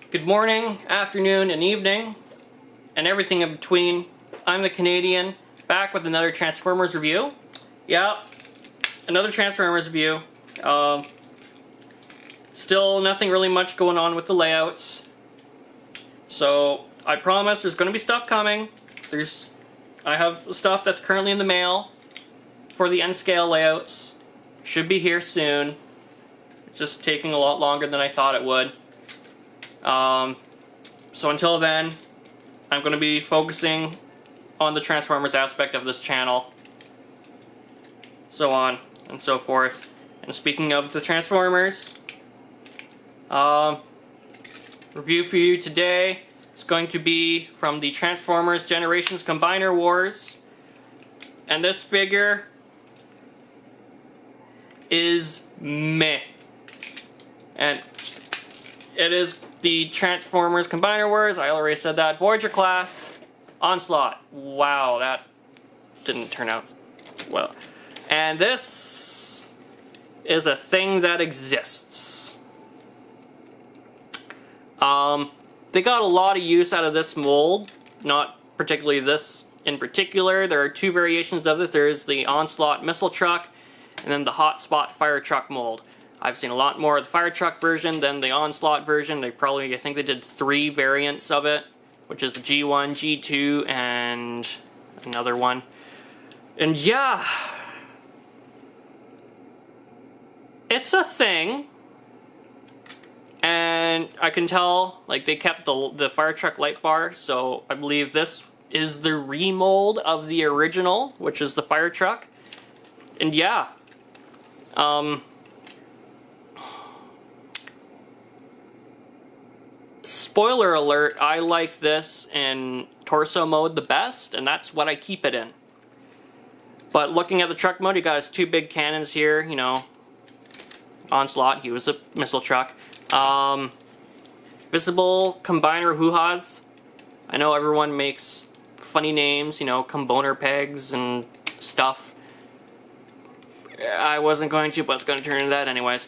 Good morning, afternoon, and evening, and everything in between. I'm the Canadian, back with another Transformers review. Yep, another Transformers review. Still nothing really much going on with the layouts. So, I promise there's going to be stuff coming. I have stuff that's currently in the mail for the N-scale layouts. Should be here soon. It's just taking a lot longer than I thought it would. So until then, I'm going to be focusing on the Transformers aspect of this channel. So on and so forth. And speaking of the Transformers, review for you today is going to be from the Transformers Generations Combiner Wars. And this figure is meh. And it is the Transformers Combiner Wars. I already said that. Voyager class Onslaught. Wow, that didn't turn out well. And this is a thing that exists. They got a lot of use out of this mold. Not particularly this in particular. There are two variations of it. There's the Onslaught missile truck and then the Hotspot fire truck mold. I've seen a lot more of the fire truck version than the Onslaught version. I think they did 3 variants of it, which is the G1, G2, and another one. And yeah, it's a thing. And I can tell, like, they kept the fire truck light bar, so I believe this is the remold of the original, which is the fire truck. And yeah, spoiler alert, I like this in torso mode the best, and that's what I keep it in. But looking at the truck mode, you got his 2 big cannons here, you know. Onslaught, he was a missile truck. Visible combiner hoo-has. I know everyone makes funny names, you know, comboner pegs and stuff. I wasn't going to, but it's going to turn into that anyways.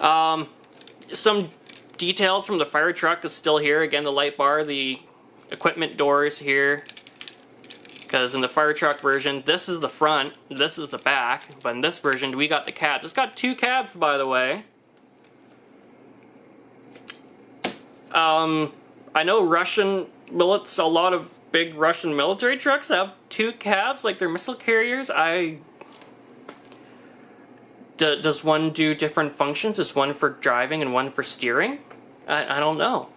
Some details from the fire truck is still here. Again, the light bar, the equipment doors here. Because in the fire truck version, this is the front, this is the back. But in this version, we got the cabs. It's got 2 cabs, by the way. I know a lot of big Russian military trucks have 2 cabs, like their missile carriers. Does one do different functions? Is one for driving and one for steering? I don't know.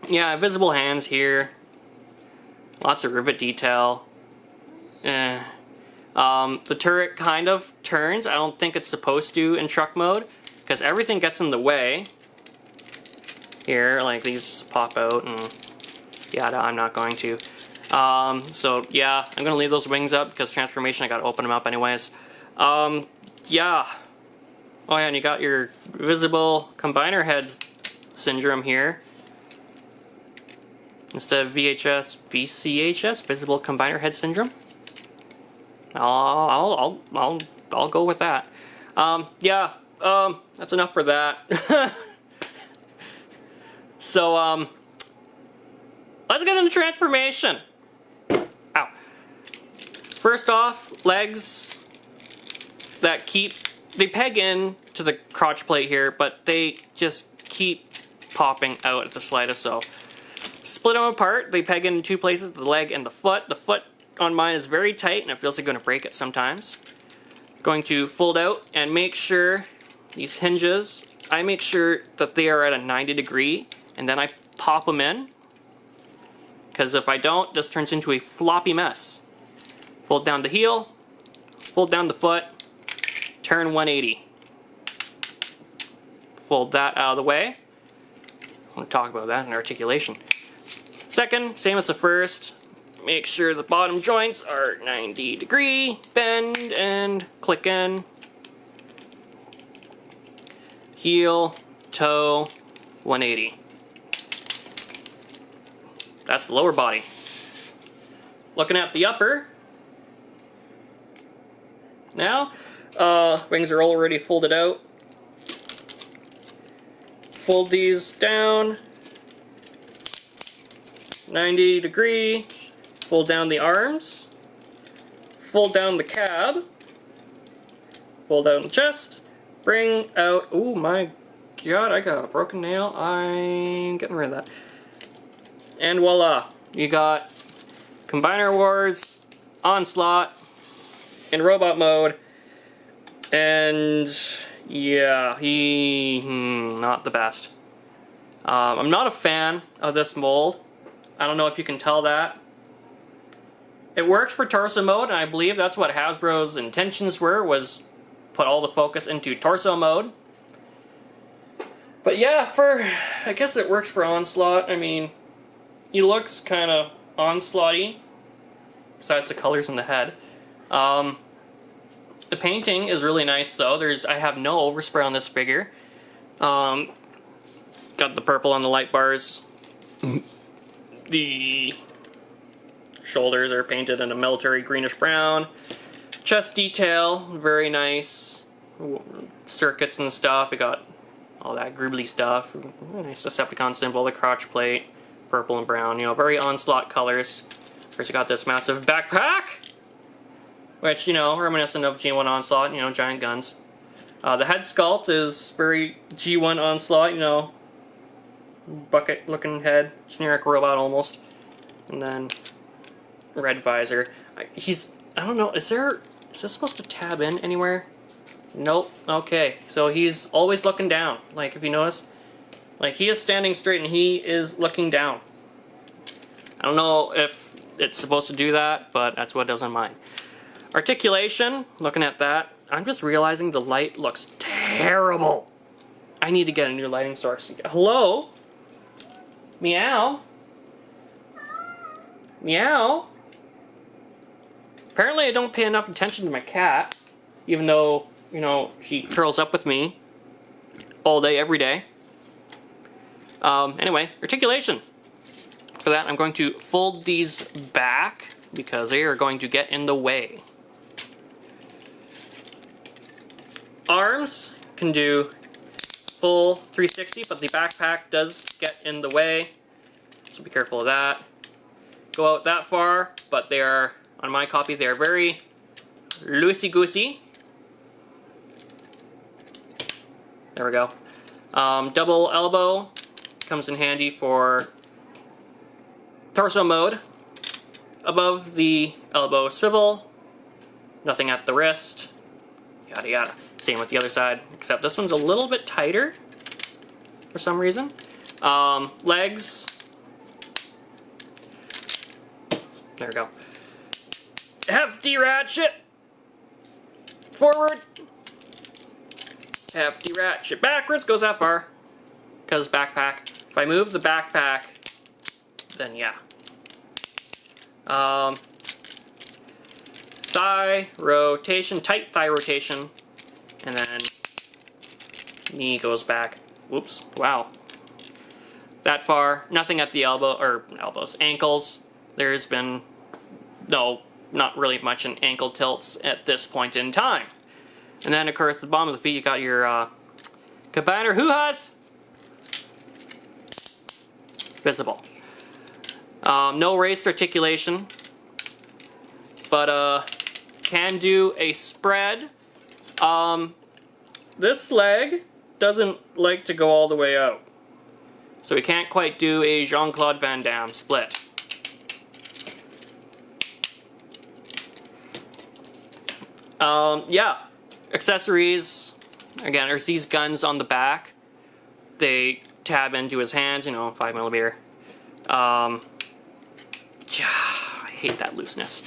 Yeah, visible hands here. Lots of rivet detail. The turret kind of turns. I don't think it's supposed to in truck mode, because everything gets in the way. Here, like these pop out, and yeah, I'm not going to. So yeah, I'm gonna leave those wings up because transformation, I gotta open them up anyways. Yeah. Oh yeah, and you got your visible combiner head syndrome here. Instead of VCHS, visible combiner head syndrome. I'll go with that. Yeah, that's enough for that. So, let's get into transformation. Ow. First off, legs that they peg in to the crotch plate here, but they just keep popping out at the slightest. So, split them apart. They peg in 2 places, the leg and the foot. The foot on mine is very tight, and it feels like I'm going to break it sometimes. Going to fold out and make sure these hinges, I make sure that they are at a 90 degree, and then I pop them in. Because if I don't, this turns into a floppy mess. Fold down the heel, fold down the foot, turn 180. Fold that out of the way. I want to talk about that in articulation. Second, same as the first. Make sure the bottom joints are 90 degree, bend and click in. Heel, toe, 180. That's the lower body. Looking at the upper. Now, wings are already folded out. fold these down 90 degree, fold down the arms, fold down the cab, fold down the chest, bring out, oh my god, I got a broken nail, I'm getting rid of that. And voila, you got Combiner Wars Onslaught in robot mode, and yeah, not the best. I'm not a fan of this mold. I don't know if you can tell that. It works for torso mode, and I believe that's what Hasbro's intentions were, was put all the focus into torso mode. But yeah, I guess it works for Onslaught. I mean, he looks kind of Onslaught-y, besides the colors in the head. The painting is really nice though. I have no overspray on this figure. Got the purple on the light bars. The shoulders are painted in a military greenish brown. Chest detail, very nice. Circuits and stuff. We got all that gribbly stuff. Nice Decepticon symbol, the crotch plate, purple and brown. You know, very Onslaught colors. First, we got this massive backpack, which, you know, reminiscent of G1 Onslaught. You know, giant guns. The head sculpt is very G1 Onslaught. You know, bucket-looking head, generic robot almost, and then red visor. I don't know. Is this supposed to tab in anywhere? Nope. Okay, so he's always looking down. Like, if you notice, like, he is standing straight and he is looking down. I don't know if it's supposed to do that, but that's what it does on mine. Articulation, looking at that, I'm just realizing the light looks terrible. I need to get a new lighting source. Hello? Meow? Meow? Apparently I don't pay enough attention to my cat, even though, you know, she curls up with me all day, every day. Anyway, articulation. For that, I'm going to fold these back because they are going to get in the way. Arms can do full 360, but the backpack does get in the way, so be careful of that. Go out that far, but they are, on my copy, they are very loosey-goosey. There we go. Double elbow comes in handy for torso mode. Above the elbow swivel, nothing at the wrist, yada yada. Same with the other side, except this one's a little bit tighter for some reason. Legs. There we go. Hefty ratchet. Forward. Hefty ratchet backwards. Goes that far. Because backpack. If I move the backpack, then yeah. Thigh rotation, tight thigh rotation. And then knee goes back. Whoops, wow. That far, nothing at the elbow, or elbows, ankles. There's been, no, not really much in ankle tilts at this point in time. And then, of course, at the bottom of the feet, you got your combiner hoo-has. Visible. No raised articulation, but can do a spread. This leg doesn't like to go all the way out, so we can't quite do a Jean-Claude Van Damme split. Yeah, accessories, again, there's these guns on the back. They tab into his hands, you know, 5mm. I hate that looseness.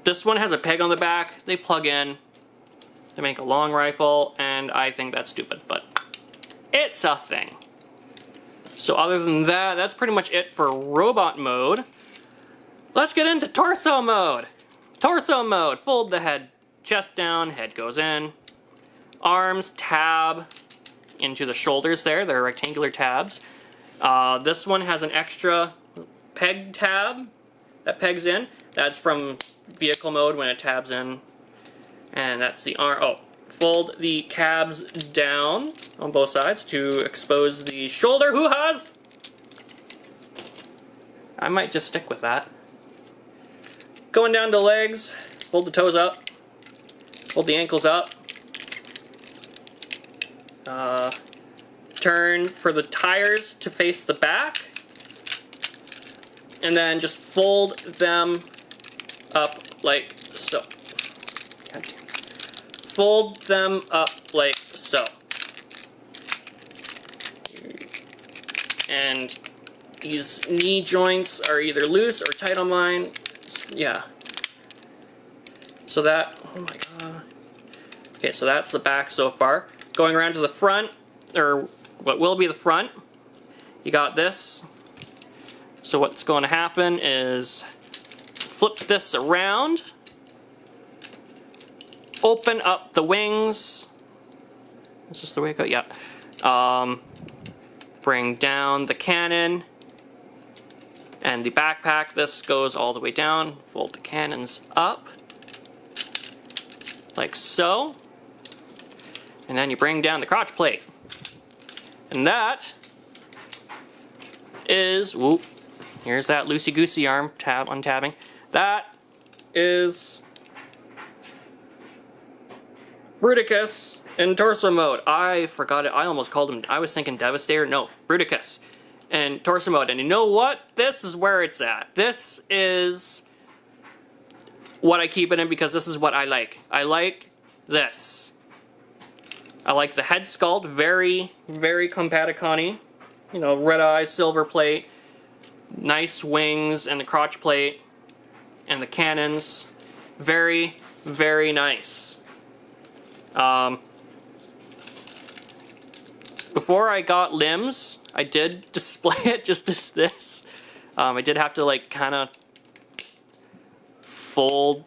This one has a peg on the back. They plug in to make a long rifle, and I think that's stupid, but it's a thing. So other than that, that's pretty much it for robot mode. Let's get into torso mode. Torso mode, fold the head, chest down, head goes in. Arms, tab into the shoulders there, they're rectangular tabs. This one has an extra peg tab that pegs in. That's from vehicle mode when it tabs in. And that's the arm, fold the calves down on both sides to expose the shoulder hoo-has. I might just stick with that. Going down to the legs, fold the toes up, fold the ankles up. Turn for the tires to face the back. And then just fold them up like so. Fold them up like so. And these knee joints are either loose or tight on mine. Yeah. So that, oh my god. Okay, so that's the back so far. Going around to the front, or what will be the front, you got this. So what's going to happen is flip this around, open up the wings. Is this the way it goes? Yeah. Bring down the cannon and the backpack. This goes all the way down. Fold the cannons up like so. And then you bring down the crotch plate. And that is, whoop, here's that loosey-goosey arm, untabbing. That is Bruticus in torso mode. I forgot it, I almost called him, I was thinking Devastator, no, Bruticus in torso mode. And you know what? This is where it's at. This is what I keep it in because this is what I like. I like this. I like the head sculpt, very, very Combaticon-y. You know, red eyes, silver plate, nice wings, and the crotch plate, and the cannons. Very, very nice. Before I got limbs, I did display it just as this. I did have to, like, kind of fold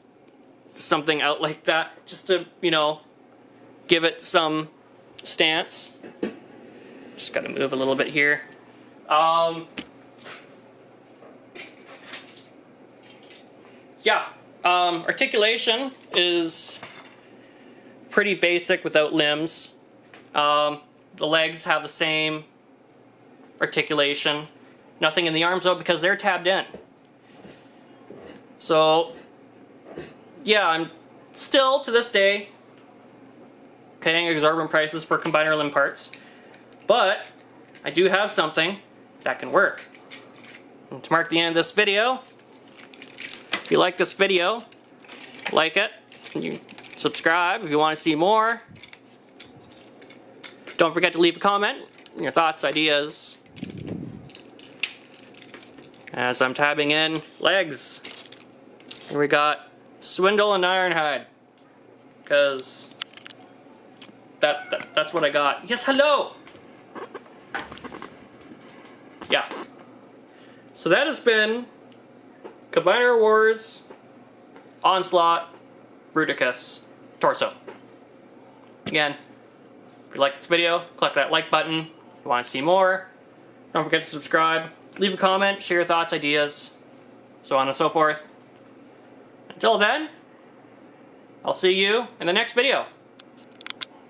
something out like that, just to, you know, give it some stance. Just gotta move a little bit here. Yeah, articulation is pretty basic without limbs. The legs have the same articulation. Nothing in the arms though because they're tabbed in. So, yeah, I'm still to this day paying exorbitant prices for combiner limb parts, but I do have something that can work. And to mark the end of this video, if you like this video, like it, and you subscribe if you want to see more. Don't forget to leave a comment, your thoughts, ideas. As I'm tabbing in legs, here we got Swindle and Ironhide, because that's what I got. Yes, hello! Yeah. So that has been Combiner Wars Onslaught Bruticus Torso. Again, if you like this video, click that like button. If you want to see more, don't forget to subscribe. Leave a comment, share your thoughts, ideas, so on and so forth. Until then, I'll see you in the next video.